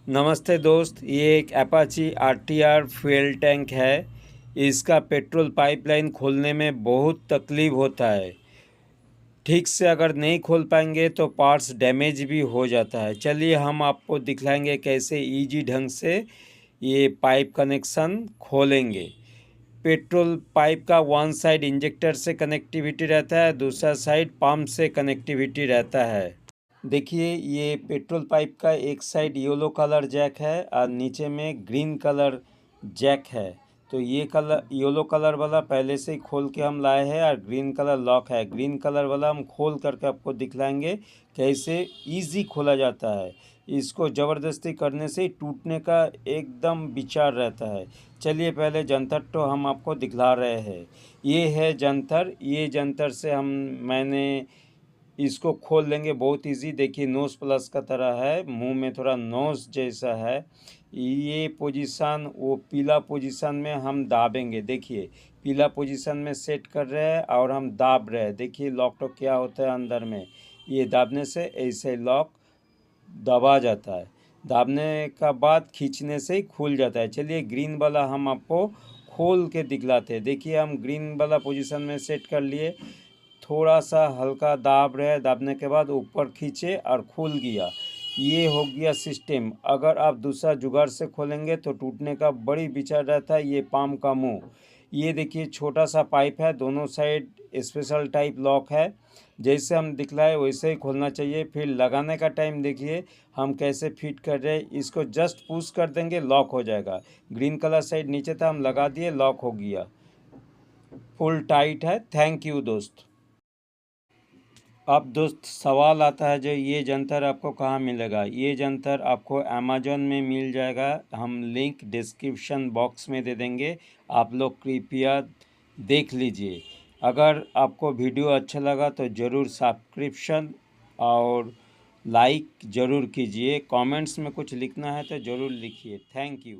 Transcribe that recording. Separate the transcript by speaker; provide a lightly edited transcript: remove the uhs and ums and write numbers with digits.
Speaker 1: नमस्ते दोस्त, ये एक अपाची आरटीआर फ्यूल टैंक है। इसका पेट्रोल पाइपलाइन खोलने में बहुत तकलीफ होता है। ठीक से अगर नहीं खोल पाएंगे तो पार्ट्स डैमेज भी हो जाता है। चलिए हम आपको दिखलाएंगे कैसे इजी ढंग से ये पाइप कनेक्शन खोलेंगे। पेट्रोल पाइप का वन साइड इंजेक्टर से कनेक्टिविटी रहता है, दूसरा साइड पंप से कनेक्टिविटी रहता है। देखिए, ये पेट्रोल पाइप का एक साइड येलो कलर जैक है और नीचे में ग्रीन कलर जैक है। तो ये कलर येलो कलर वाला पहले से ही खोल के हम लाए हैं और ग्रीन कलर लॉक है। ग्रीन कलर वाला हम खोल करके आपको दिखलाएंगे कैसे इजी खोला जाता है। इसको ज़बरदस्ती करने से ही टूटने का एकदम विचार रहता है। चलिए पहले जंतर तो हम आपको दिखला रहे हैं। ये है जंतर। ये जंतर से मैंने इसको खोल लेंगे बहुत इजी। देखिए नोज प्लस का तरह है, मुंह में थोड़ा नोज जैसा है। ये पोजीशन वो पीला पोजीशन में हम दाबेंगे। देखिए पीला पोजीशन में सेट कर रहे हैं और हम दाब रहे हैं। देखिए लॉक तो क्या होता है अंदर में, ये दाबने से ऐसे लॉक दबा जाता है। दाबने का बाद खींचने से ही खुल जाता है। चलिए ग्रीन वाला हम आपको खोल के दिखलाते हैं। देखिए हम ग्रीन वाला पोजीशन में सेट कर लिए, थोड़ा सा हल्का दाब रहे, दाबने के बाद ऊपर खींचे और खुल गया। ये हो गया सिस्टम। अगर आप दूसरा जुगाड़ से खोलेंगे तो टूटने का बड़ी विचार रहता है। ये पाम का मुंह, ये देखिए छोटा सा पाइप है, दोनों साइड स्पेशल टाइप लॉक है। जैसे हम दिखलाए वैसे ही खोलना चाहिए। फिर लगाने का टाइम देखिए हम कैसे फिट कर रहे हैं। इसको जस्ट पुश कर देंगे, लॉक हो जाएगा। ग्रीन कलर साइड नीचे था, हम लगा दिए, लॉक हो गया। फुल टाइट है। थैंक यू दोस्त। अब दोस्त सवाल आता है जो ये जंतर आपको कहाँ मिलेगा। ये जंतर आपको अमेज़न में मिल जाएगा। हम लिंक डिस्क्रिप्शन बॉक्स में दे देंगे, आप लोग कृपया देख लीजिए। अगर आपको वीडियो अच्छा लगा तो ज़रूर सब्सक्रिप्शन और लाइक ज़रूर कीजिए। कमेंट्स में कुछ लिखना है तो ज़रूर लिखिए। Thank you.